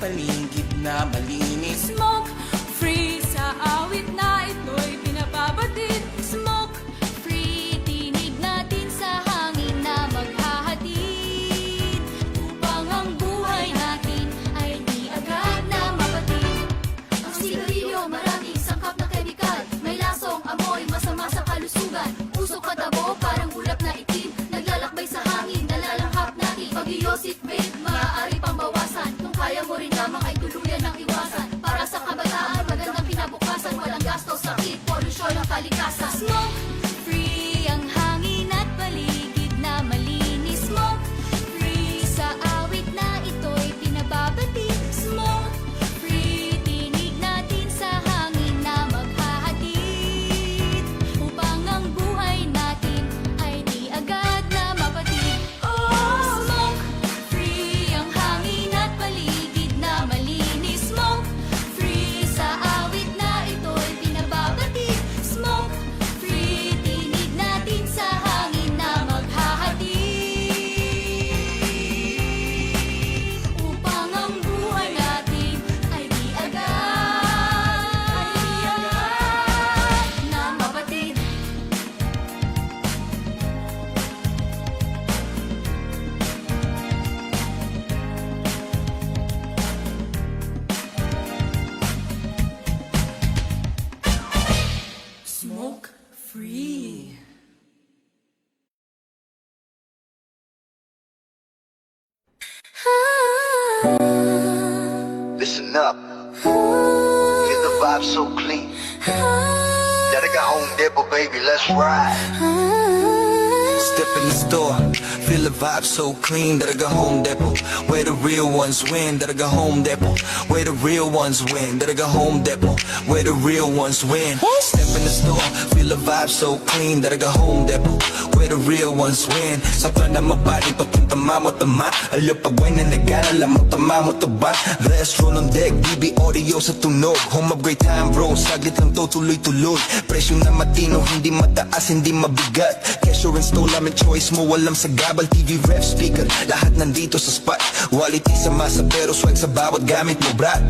paligid na malinis. Smoke free sa awit na ito'y pinababatid. Smoke free, tinig natin sa hangin na maghahatid, upang ang buhay natin ay di agad na mapatid. Ang sigarilyo maraming sangkap na kemikal, may lasong amoy masama sa kalusugan. Usok at abo parang ulap na itim, naglalakbay sa hangin, nalalanghap natin. Pag-iosip babe, maaari pang bawasan. Kung kaya mo rin lamang ay tuluyan ng iwasan. Para sa kabataan, magandang kinabukasan. Walang gastos, sakit, polusyon ang kalikasan. Smoke free ang hangin at paligid na malinis. Smoke free sa awit na ito'y pinababatid. Smoke free, tinig natin sa hangin na maghahatid, upang ang buhay natin ay di agad na mapatid. Smoke free ang hangin at paligid na malinis. Smoke free sa awit na ito'y pinababatid. Smoke free, tinig natin sa hangin na maghahatid, upang ang buhay natin ay di agad na mapatid. Smoke free. Listen up, feel the vibe so clean. Gotta go home, Dipper, baby, let's ride. Step in the store, feel the vibe so clean that I go home depot. Where the real ones win, that I go home depot. Where the real ones win, that I go home depot. Where the real ones win. Step in the store, feel the vibe so clean that I go home depot. Where the real ones win. Sa plana mabali, papunta mamot-tama. Alo pag wine na nagana, lamot tama mo to ba? Let's roll on deck, BB audio sa tunog. Home upgrade time bro, saglit lang to tuloy-tuloy. Presyo na matino, hindi mataas, hindi mabigat. Kesyo install namin choice mo, walang sa gabal. TV ref speaker, lahat nandito sa spot. Quality sa masa pero swag sa bawat gamit mo brat.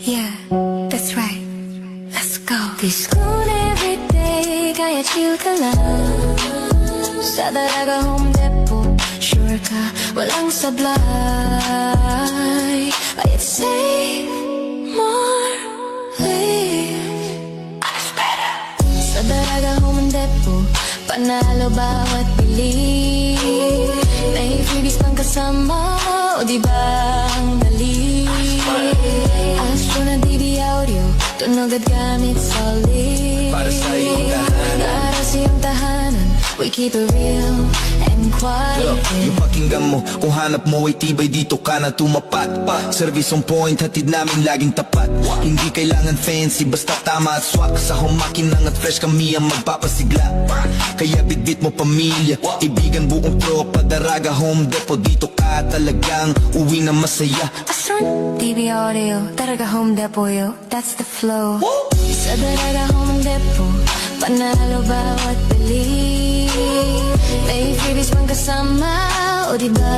Yeah, that's right. Let's go. This good every day, kaya chill ka lang. Sa Dalaga Home Depot, sure ka, walang sablay. Kaya save more, live. It's better. Panalo bawat bili. May freebies pang kasama. O diba ang dali? Astro na DB Audio, tunog at gamit solid. Para sa iyong tahanan. Para sa iyong tahanan, we keep it real and quality. Yung pakinggan mo, kung hanap mo ay tibay, dito ka na tumapat. Service on point, hatid namin laging tapat. Hindi kailangan fancy, basta tama at swak. Sa humakinang at fresh kami ang magpapasigla. Kaya bitbit mo pamilya, ibigan buong tropa. Daraga Home Depot, dito ka talagang uwi na masaya. Astro DB Audio, Daraga Home Depot, yo, that's the flow. Sa Daraga Home Depot, panalo bawat bili. May freebies pang kasama. O diba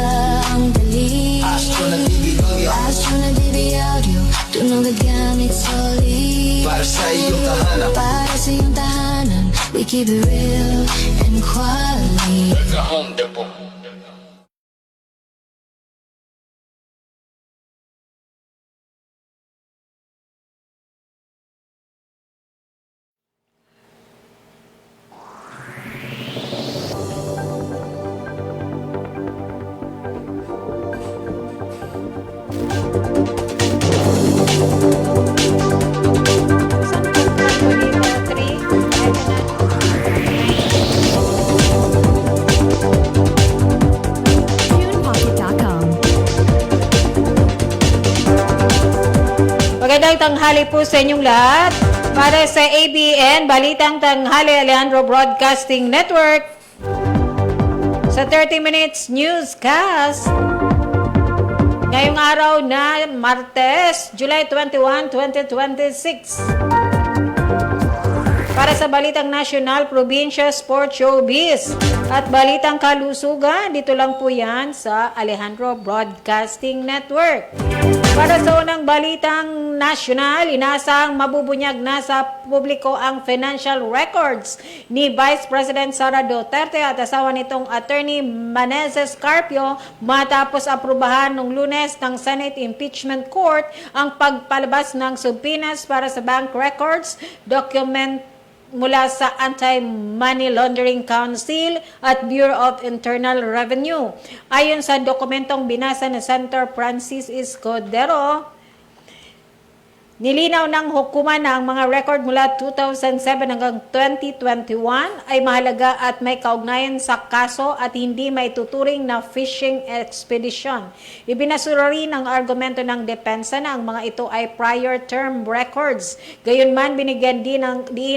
ang dali? Astro na DB Audio, Astro na DB Audio, tunog at gamit solid. para sa iyong tahanan. Para sa iyong tahanan, we keep it real and quality. Sa Home Depot. Magandang tanghali po sa inyong lahat. Para sa ABN, Balitang Tanghali Alejandro Broadcasting Network, sa 30 Minutes Newscast, ngayong araw na Martes, July 21, 2026. Para sa Balitang Nasyonal, Probinsya, Sport, Showbiz at Balitang Kalusugan, dito lang po yan sa Alejandro Broadcasting Network. Para sa unang Balitang Nasyonal, inaasahang mabubunyag na sa publiko ang financial records ni Vice President Sara Duterte at asawa nitong Attorney Menezes Carpio matapos aprubahan noong Lunes ng Senate Impeachment Court ang pagpalabas ng subpoenas para sa bank records, document mula sa Anti-Money Laundering Council at Bureau of Internal Revenue. Ayon sa dokumentong binasa ni Senator Francis Escudero, nilinaw ng hukuman na ang mga record mula 2007 hanggang 2021 ay mahalaga at may kaugnayan sa kaso at hindi maituturing na fishing expedition. Ibinasura rin ang argumento ng depensa na ang mga ito ay prior term records. Gayunman, binigyan din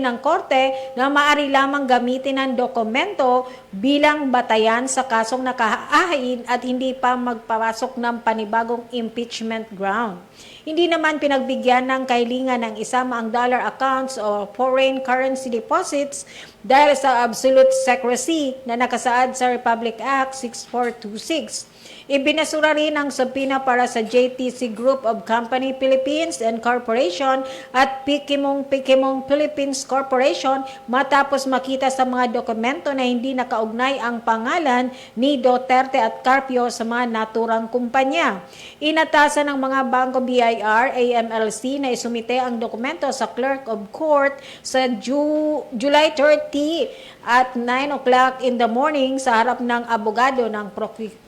ng korte na maaari lamang gamitin ang dokumento bilang batayan sa kasong nakaahain at hindi pa magpapasok ng panibagong impeachment ground. Hindi naman pinagbigyan ng kahilingan ng isama ang dollar accounts o foreign currency deposits dahil sa absolute secrecy na nakasaad sa Republic Act 6426. Ibinasura rin ang subpoena para sa JTC Group of Company Philippines and Corporation at Pikimong Philippines Corporation matapos makita sa mga dokumento na hindi nakaugnay ang pangalan ni Duterte at Carpio sa mga naturang kumpanya. Inatasan ng mga bangko BIR, AMLC na isumite ang dokumento sa Clerk of Court sa July 30 at 9 o'clock in the morning sa harap ng abogado ng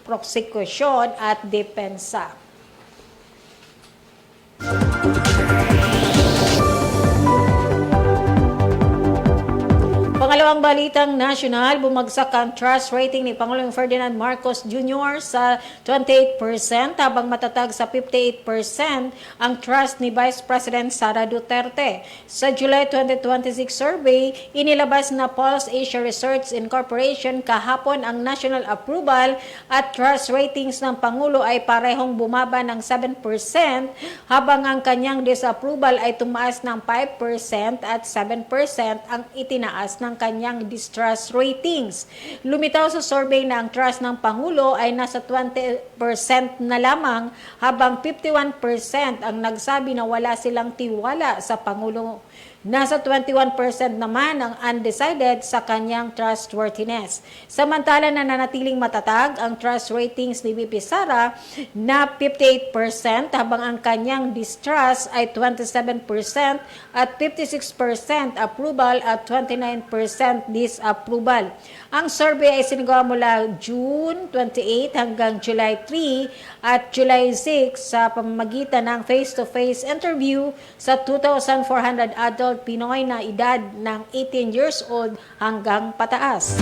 prosekusyon at depensa. Pangalawang balitang nasyonal, bumagsak ang trust rating ni Pangulong Ferdinand Marcos Jr. sa 28% habang matatag sa 58% ang trust ni Vice President Sara Duterte. Sa July 2026 survey, inilabas na Pulse Asia Research Incorporation kahapon ang national approval at trust ratings ng Pangulo ay parehong bumaba ng 7% habang ang kanyang disapproval ay tumaas ng 5% at 7% ang itinaas ng kanyang distrust ratings. Lumitaw sa survey na ang trust ng Pangulo ay nasa 20% na lamang habang 51% ang nagsabi na wala silang tiwala sa Pangulo Nasa 21% naman ang undecided sa kanyang trustworthiness. Samantala nananatiling matatag ang trust ratings ni VP Sara na 58% habang ang kanyang distrust ay 27% at 56% approval at 29% disapproval. Ang survey ay sinagawa mula June 28 hanggang July 3 at July 6 sa pamamagitan ng face-to-face interview sa 2,400 adult Pinoy na edad ng 18 years old hanggang pataas.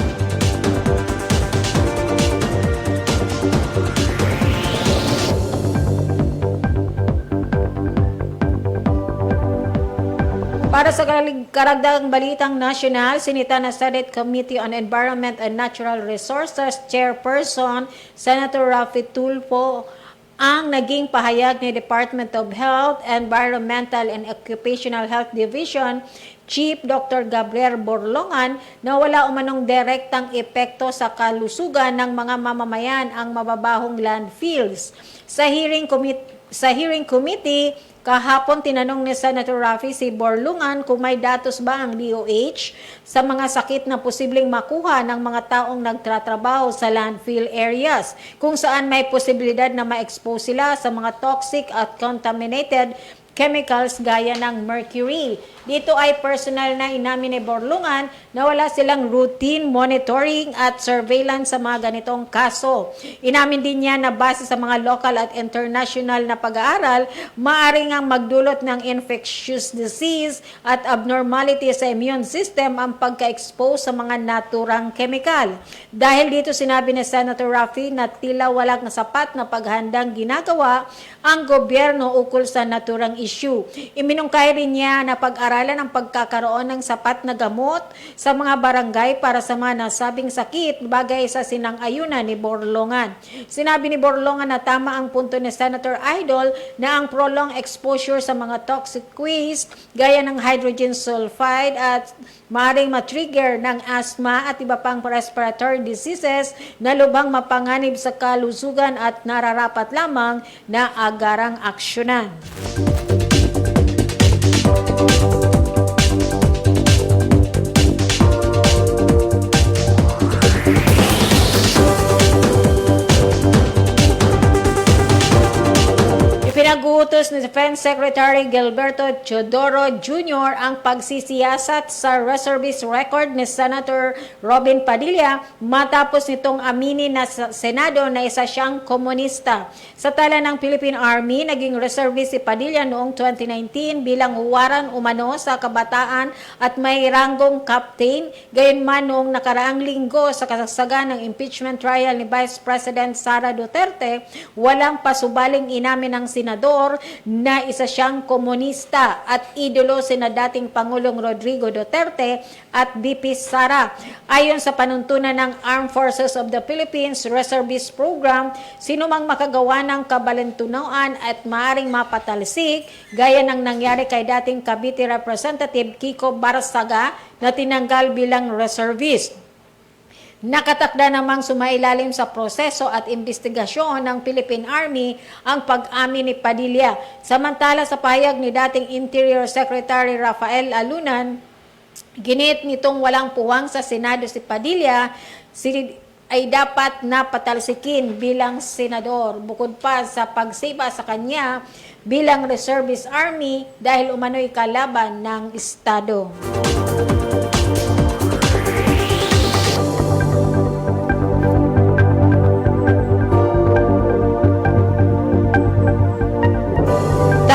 Para sa karagdagang balitang nasyonal, sinita na Senate Committee on Environment and Natural Resources Chairperson Senator Raffy Tulfo ang naging pahayag ni Department of Health, Environmental and Occupational Health Division Chief Dr. Gabriel Borlongan na wala umanong direktang epekto sa kalusugan ng mga mamamayan ang mababahong landfills. Sa hearing committee, kahapon tinanong ni Senator Raffy si Borlongan kung may datos ba ang DOH sa mga sakit na posibleng makuha ng mga taong nagtatrabaho sa landfill areas, kung saan may posibilidad na ma-expose sila sa mga toxic at contaminated chemicals gaya ng mercury. Dito ay personal na inamin ni Borlongan na wala silang routine monitoring at surveillance sa mga ganitong kaso. Inamin din niya na base sa mga local at international na pag-aaral, maaaring ang magdulot ng infectious disease at abnormality sa immune system ang pagka-expose sa mga naturang chemical. Dahil dito sinabi ni Senator Raffy na tila walang sapat na paghandang ginagawa ang gobyerno ukol sa naturang issue. Iminungkay rin niya na pag-aralan ang pagkakaroon ng sapat na gamot sa mga barangay para sa mga nasabing sakit, bagay sa sinang-ayunan ni Borlongan. Sinabi ni Borlongan na tama ang punto ni Senator Idol na ang prolonged exposure sa mga toxic waste gaya ng hydrogen sulfide at maaaring matrigger ng asthma at iba pang respiratory diseases na lubhang mapanganib sa kalusugan at nararapat lamang na agarang aksyonan. Pinagutos ni Defense Secretary Gilberto Teodoro Jr. ang pagsisiyasat sa reservist record ni Senator Robin Padilla matapos nitong aminin na sa Senado na isa siyang komunista. Sa tala ng Philippine Army, naging reservist si Padilla noong 2019 bilang huwaran umano sa kabataan at may ranggong captain. Gayunman noong nakaraang linggo sa kasagsagan ng impeachment trial ni Vice President Sara Duterte, walang pasubaling inamin ng senador na isa siyang komunista at idolo sina dating Pangulong Rodrigo Duterte at VP Sara. Ayon sa panuntunan ng Armed Forces of the Philippines Reservist Program, sinumang makagawa ng kabalintunaan at maaring mapatalsik gaya ng nangyari kay dating Cavite Representative Kiko Barsaga na tinanggal bilang reservist. Nakatakda namang sumailalim sa proseso at investigasyon ng Philippine Army ang pag-amin ni Padilla. Samantala sa pahayag ni dating Interior Secretary Rafael Alunan, ginit nitong walang puwang sa Senado si Padilla ay dapat na patalsikin bilang senador, bukod pa sa pagsipa sa kanya bilang reservist army dahil umano'y kalaban ng Estado.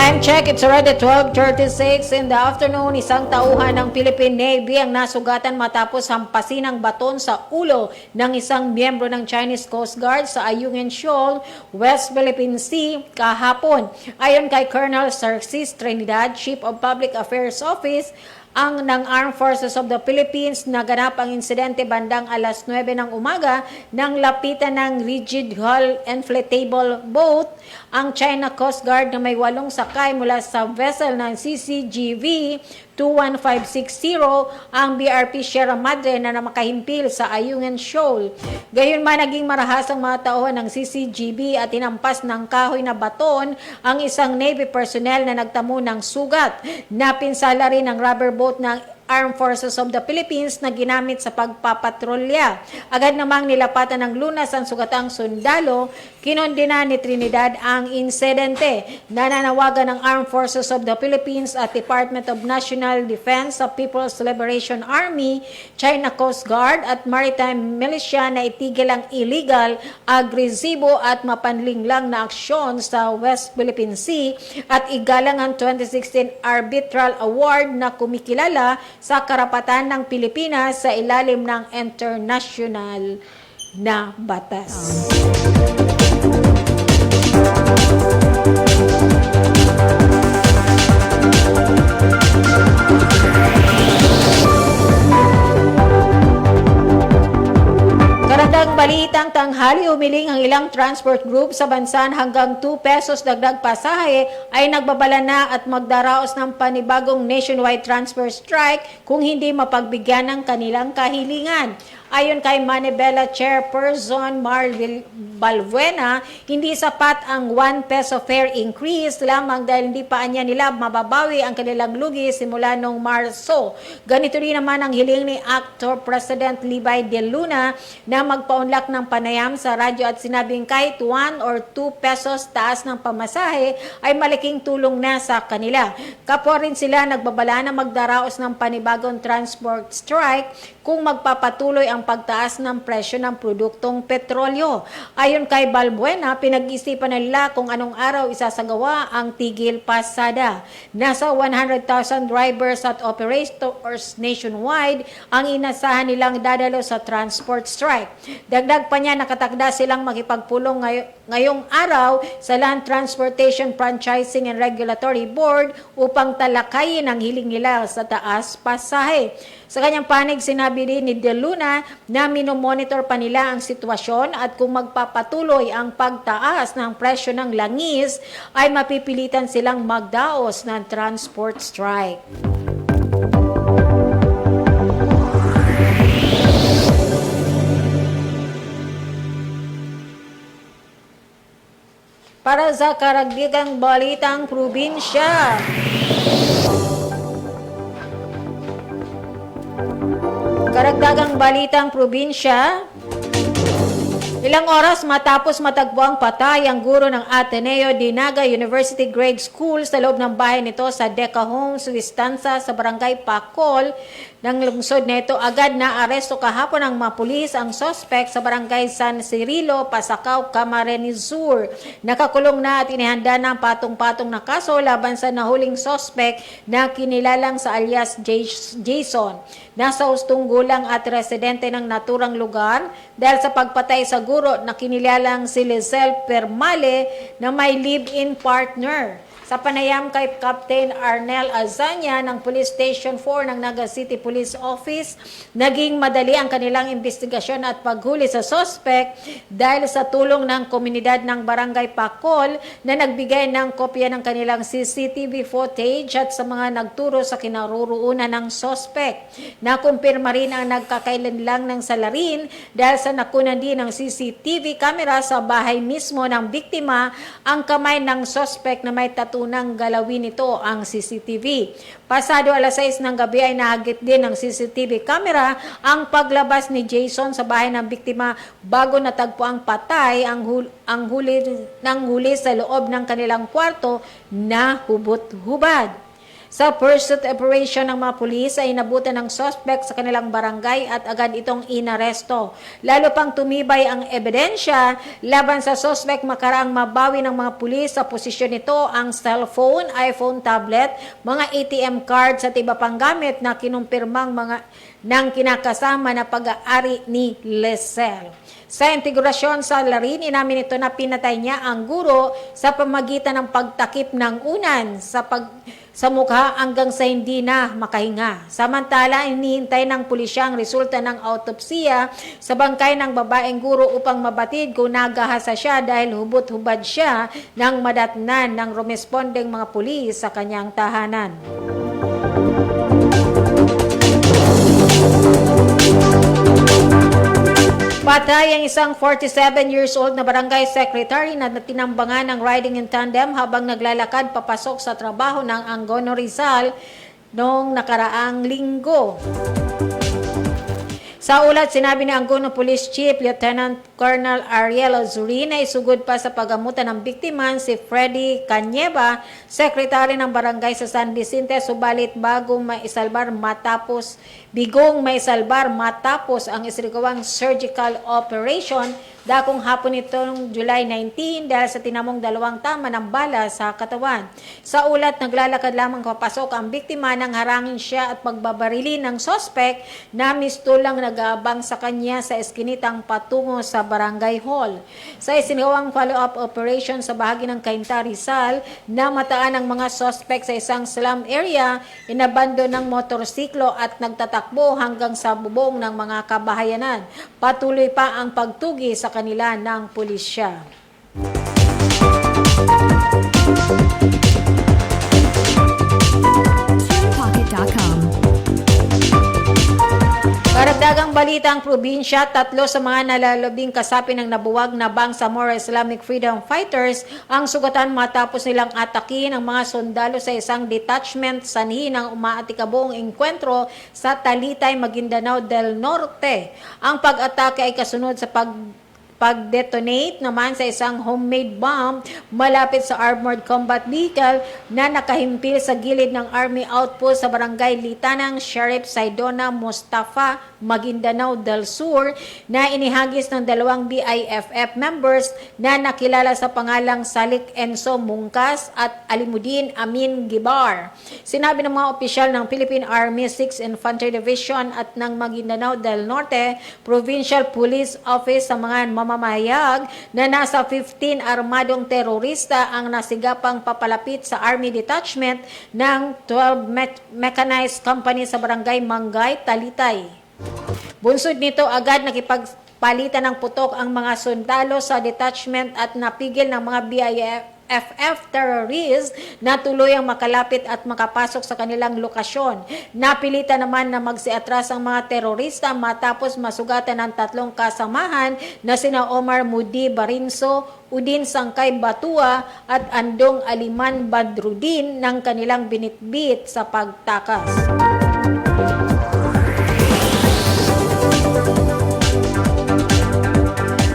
Time check, it's already 12:36 in the afternoon. Isang tauhan ng Philippine Navy ang nasugatan matapos hampasin ng baton sa ulo ng isang miyembro ng Chinese Coast Guard sa Ayungin Shoal, West Philippine Sea kahapon. Ayon kay Colonel Xerxes Trinidad, Chief of Public Affairs Office, ng Armed Forces of the Philippines, naganap ang insidente bandang alas 9 ng umaga nang lapitan ng rigid hull inflatable boat ang China Coast Guard na may 8 sakay mula sa vessel ng CCGV 21560 ang BRP Sierra Madre na makahimpil sa Ayungin Shoal. Gayunman naging marahas ang mga tauhan ng CCGV at tinampas ng kahoy na baton ang isang Navy personnel na nagtamo ng sugat. Napinsala rin ang rubber boat ng Armed Forces of the Philippines na ginamit sa pagpapatrolya. Agad namang nilapatan ng lunas ang sugatang sundalo. Kinondena ni Trinidad ang insidente. Nananawagan ng Armed Forces of the Philippines at Department of National Defense sa People's Liberation Army, China Coast Guard at Maritime Militia na itigil ang illegal, agresibo at mapanlinglang na aksyon sa West Philippine Sea at igalang ang 2016 Arbitral Award na kumikilala sa karapatan ng Pilipinas sa ilalim ng international na batas. Karagdag balitang tanghali, umiling ang ilang transport group sa bansa hanggang 2 pesos dagdag pasahe ay nagbabala na at magdaraos ng panibagong nationwide transfer strike kung hindi mapagbigyan ng kanilang kahilingan. Ayon kay Manibela Chairperson Mar Balbuena, hindi sapat ang 1 peso fare increase lamang dahil hindi pa anya nila mababawi ang kanilang lugi simula noong Marso. Ganito rin naman ang hiling ni Actor President Libay de Luna na magpaunlak ng panayam sa radyo at sinabing kahit 1 or 2 pesos taas ng pamasahe ay malaking tulong na sa kanila. Kapwa rin sila nagbabala na magdaraos ng panibagong transport strike kung magpapatuloy ang pagtaas ng presyo ng produktong petrolyo. Ayon kay Balbuena, pinag-isipan nila kung anong araw isasagawa ang tigil pasada. Nasa 100,000 drivers at operators nationwide ang inasahan nilang dadalo sa transport strike. Dagdag pa niya, nakatakda silang makipagpulong ngayong araw sa Land Transportation Franchising and Regulatory Board upang talakayin ang hiling nila sa taas pasahe. Sa kanyang panig, sinabi din ni De Luna na minomonitor pa nila ang sitwasyon at kung magpapatuloy ang pagtaas ng presyo ng langis ay mapipilitan silang magdaos ng transport strike. Para sa karagdigang balitang probinsya, karagdagang balitang probinsya, ilang oras matapos matagpuang patay ang guro ng Ateneo de Naga University Grade School sa loob ng bahay nito sa Deca Homes, Wistanza sa Barangay Pacol ng lungsod nito, agad na aresto kahapon ng mga pulis ang suspect sa Barangay San Cirilo, Pasacao, Camarines Sur. Nakakulong na at inihanda ng patong-patong na kaso laban sa nahuling suspect na kinilalang sa alias Jason. Nasa hustong gulang at residente ng naturang lugar dahil sa pagpatay sa guro na kinilalang si Lizelle Permale na may live-in partner. Sa panayam kay Captain Arnel Azanya ng Police Station 4 ng Naga City Police Office, naging madali ang kanilang investigasyon at paghuli sa suspect dahil sa tulong ng komunidad ng Barangay Pacol na nagbigay ng kopya ng kanilang CCTV footage at sa mga nagturo sa kinaroroonan ng suspect. Nakumpirma rin ang nagkakailan lang ng salarin dahil sa nakunan din ng CCTV camera sa bahay mismo ng biktima ang kamay ng suspect na may tunang galawin nito ang CCTV. Pasado alas 6 ng gabi ay nahagit din ng CCTV camera ang paglabas ni Jason sa bahay ng biktima bago natagpo ang patay ang huli sa loob ng kanilang kwarto na hubot-hubad. Sa pursuit operation ng mga pulis ay inabutan ng suspect sa kanilang barangay at agad itong inaresto. Lalo pang tumibay ang ebidensya laban sa suspect makaraang mabawi ng mga pulis sa posisyon nito ang cellphone, iPhone tablet, mga ATM cards at iba pang gamit na kinumpirmang mga ng kinakasama na pag-aari ni Lizelle. Sa integrasyon sa larin, inamin ito na pinatay niya ang guro sa pamagitan ng pagtakip ng unan. sa mukha hanggang sa hindi na makahinga. Samantala, inihintay ng pulisya ang resulta ng autopsiya sa bangkay ng babaeng guro upang mabatid kung nagahasa siya dahil hubot-hubad siya nang madatnan ng rumespondeng mga pulis sa kanyang tahanan. Patay ang isang 47 years old na barangay secretary na tinambangan ng riding in tandem habang naglalakad papasok sa trabaho ng Angono Rizal noong nakaraang linggo. Sa ulat, sinabi ni Angono Police Chief Lieutenant Colonel Ariel Azuri na isugod pa sa paggamutan ng biktima si Freddy Canyeba, sekretary ng barangay sa San Vicente, subalit bigong maisalbar matapos ang isirigawang surgical operation dakong hapon nitong July 19 dahil sa tinamong 2 tama ng bala sa katawan. Sa ulat, naglalakad lamang papasok ang biktima nang harangin siya at pagbabarili ng sospek na mistulang nag-aabang sa kanya sa eskinitang patungo sa barangay hall. Sa isinagawang follow-up operation sa bahagi ng Cainta, Rizal, namataan ang mga sospek sa isang slum area, inabando ng motorsiklo at nagtatakbo hanggang sa bubong ng mga kabahayanan. Patuloy pa ang pagtugi sa kanila ng pulisya. TunePocket.com. Karagdagang balita ang probinsya, 3 sa mga nalalabing kasapi ng nabuwag na Bangsamoro Islamic Freedom Fighters ang sugatan matapos nilang atakin ang mga sundalo sa isang detachment sanhi ng umaatikabong engkwentro sa Talitay, Maguindanao del Norte. Ang pag-atake ay kasunod sa pag-detonate naman sa isang homemade bomb malapit sa armored combat vehicle na nakahimpil sa gilid ng Army outpost sa barangay Litanang Sheriff Saidona Mustafa, Maguindanao del Sur, na inihagis ng 2 BIFF members na nakilala sa pangalang Salik Enzo Mungkas at Alimuddin Amin Gibar. Sinabi ng mga opisyal ng Philippine Army 6th Infantry Division at ng Maguindanao del Norte Provincial Police Office sa mga mamamahayag na nasa 15 armadong terorista ang nasigapang papalapit sa Army Detachment ng 12 Mechanized Company sa barangay Mangay, Talitay. Bunsod nito, agad nakipagpalitan ng putok ang mga sundalo sa detachment at napigil ng mga BIFF terrorists na tuluyang makalapit at makapasok sa kanilang lokasyon. Napilitan naman na magsiatras ang mga terorista matapos masugatan ng 3 kasamahan na sina Omar Mudi Barinso, Udin Sangkay Batua at Andong Aliman Badrudin ng kanilang binitbit sa pagtakas.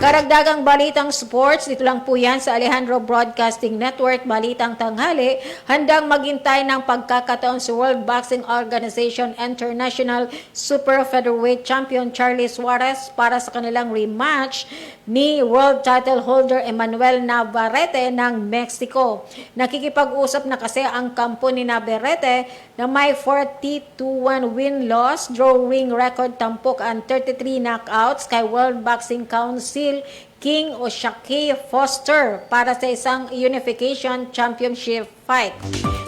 Karagdagang balitang sports, dito lang po yan sa Alejandro Broadcasting Network, Balitang Tanghali. Handang maghintay ng pagkakataon si World Boxing Organization International Super Featherweight Champion Charlie Suarez para sa kanilang rematch ni world title holder Emmanuel Navarrete ng Mexico. Nakikipag-usap na kasi ang kampo ni Navarrete na may 40-1 win-loss drawing record, tampok ang 33 knockouts kay World Boxing Council King Oshaki Foster para sa isang Unification Championship fight.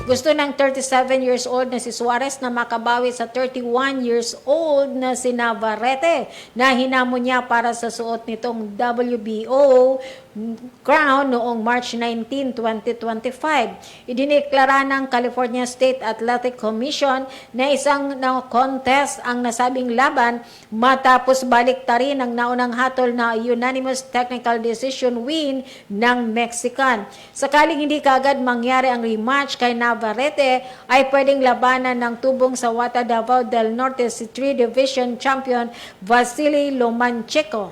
Gusto ng 37 years old na si Suarez na makabawi sa 31 years old na si Navarrete na hinamon niya para sa suot nitong WBO crown noong March 19, 2025. Idineklara ng California State Athletic Commission na isang contest ang nasabing laban matapos baliktarin ang naunang hatol na unanimous technical decision win ng Mexican. Sakaling hindi kaagad mangyari ang rematch kay Navarrete, ay pwedeng labanan ng tubong sa Wata Davao del Norte si 3 Division Champion Vasily Lomachenko.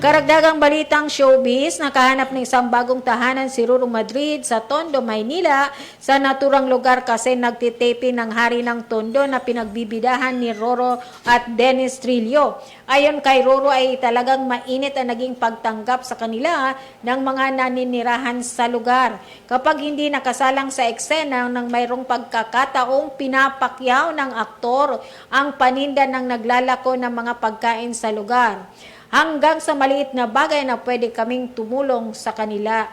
Karagdagang balitang showbiz, nakahanap ng isang bagong tahanan si Ruro Madrid sa Tondo, Maynila. Sa naturang lugar kasi nagtitaping ng Hari ng Tondo na pinagbibidahan ni Roro at Dennis Trillo. Ayon kay Roro ay talagang mainit ang naging pagtanggap sa kanila ng mga naninirahan sa lugar. Kapag hindi nakasalang sa eksena ng mayroong pagkakataong pinapakyaw ng aktor ang paninda ng naglalako ng mga pagkain sa lugar. Hanggang sa maliit na bagay na pwede kaming tumulong sa kanila.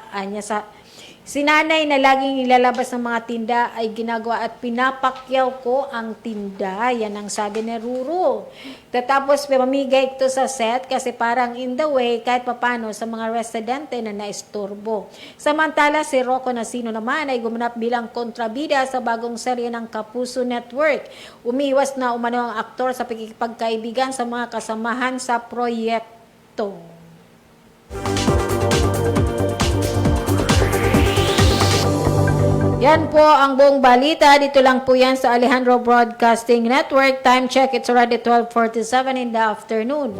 Si nanay na laging ilalabas ng mga tinda ay ginagawa at pinapakyaw ko ang tinda. Yan ang sabi ni Ruru. Tapos pamamigay ito sa set kasi parang in the way kahit papano sa mga residente na naistorbo. Samantala si Rocco Nasino naman ay gumanap bilang kontrabida sa bagong serye ng Kapuso Network. Umiwas na umano ang aktor sa pagkikipagkaibigan sa mga kasamahan sa proyekto. Yan po ang buong balita. Dito lang po yan sa Alejandro Broadcasting Network. Time check, it's already 12:47 in the afternoon.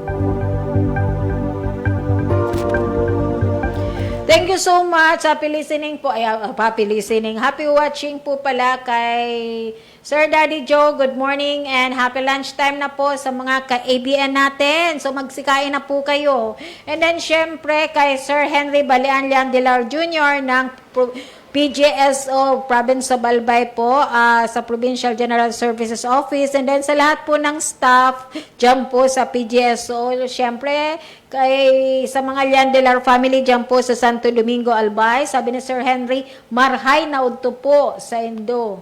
Thank you so much. Happy listening po. Happy listening. Happy watching po pala kay Sir Daddy Joe. Good morning and happy lunchtime na po sa mga ka-ABN natin. So magsikain na po kayo. And then syempre kay Sir Henry Balean Leandilar Jr. ng PGSO, Province of Albay po, sa Provincial General Services Office. And then sa lahat po ng staff dyan po sa PGSO, syempre, sa mga Leandilar family dyan po sa Santo Domingo, Albay, sabi ni Sir Henry, marhay na udto po sa Indo.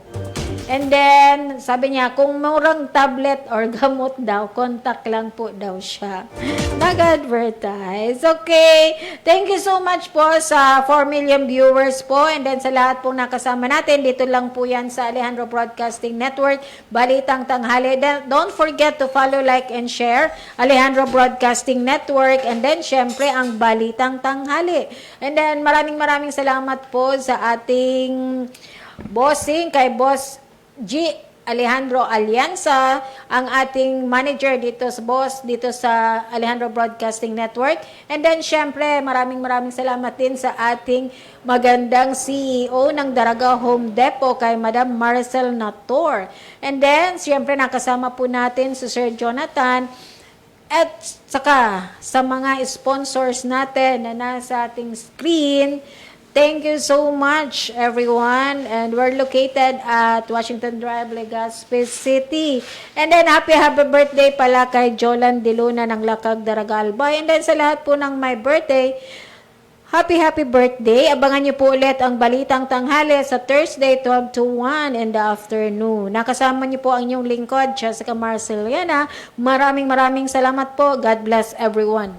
And then, sabi niya, kung murang tablet or gamot daw, contact lang po daw siya. Nag-advertise. Okay. Thank you so much po sa 4 million viewers po. And then sa lahat pong nakasama natin, dito lang po yan sa Alejandro Broadcasting Network, Balitang Tanghali. Then, don't forget to follow, like, and share Alejandro Broadcasting Network. And then, syempre, ang Balitang Tanghali. And then, maraming salamat po sa ating bossing, kay Boss G. Alejandro Alianza, ang ating manager dito sa Alejandro Broadcasting Network. And then, syempre, maraming salamat din sa ating magandang CEO ng Daraga Home Depot, kay Madam Maricel Nator. And then, syempre, nakasama po natin si Sir Jonathan. At saka, sa mga sponsors natin na nasa ating screen, thank you so much, everyone. And we're located at Washington Drive, Legazpi City. And then, happy birthday pala kay Jolan De Luna ng Lakag, Daraga, Albay. And then, sa lahat po ng my birthday, happy birthday. Abangan niyo po ulit ang Balitang Tanghali sa Thursday, 12 to 1 in the afternoon. Nakasama niyo po ang inyong lingkod, Jessica Marceliana. Maraming salamat po. God bless everyone.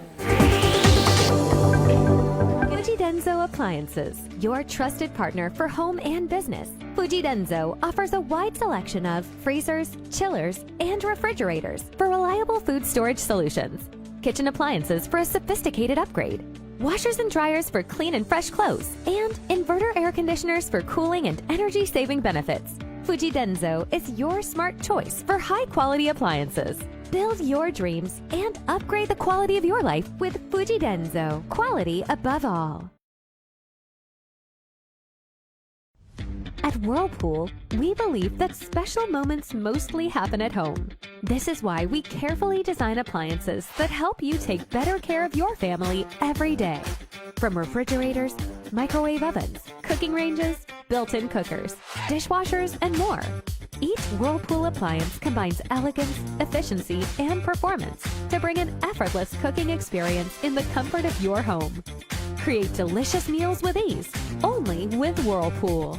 Denso Appliances, your trusted partner for home and business. Fuji Denso offers a wide selection of freezers, chillers, and refrigerators for reliable food storage solutions. Kitchen appliances for a sophisticated upgrade. Washers and dryers for clean and fresh clothes. And inverter air conditioners for cooling and energy-saving benefits. Fuji Denso is your smart choice for high-quality appliances. Build your dreams and upgrade the quality of your life with Fuji Denso. Quality above all. At Whirlpool, we believe that special moments mostly happen at home. This is why we carefully design appliances that help you take better care of your family every day. From refrigerators, microwave ovens, cooking ranges, built-in cookers, dishwashers, and more. Each Whirlpool appliance combines elegance, efficiency, and performance to bring an effortless cooking experience in the comfort of your home. Create delicious meals with ease, only with Whirlpool.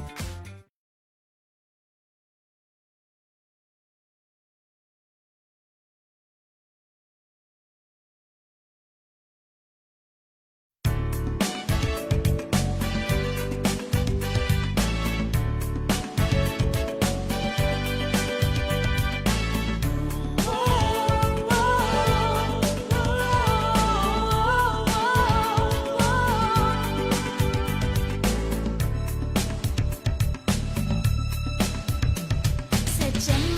Sadyang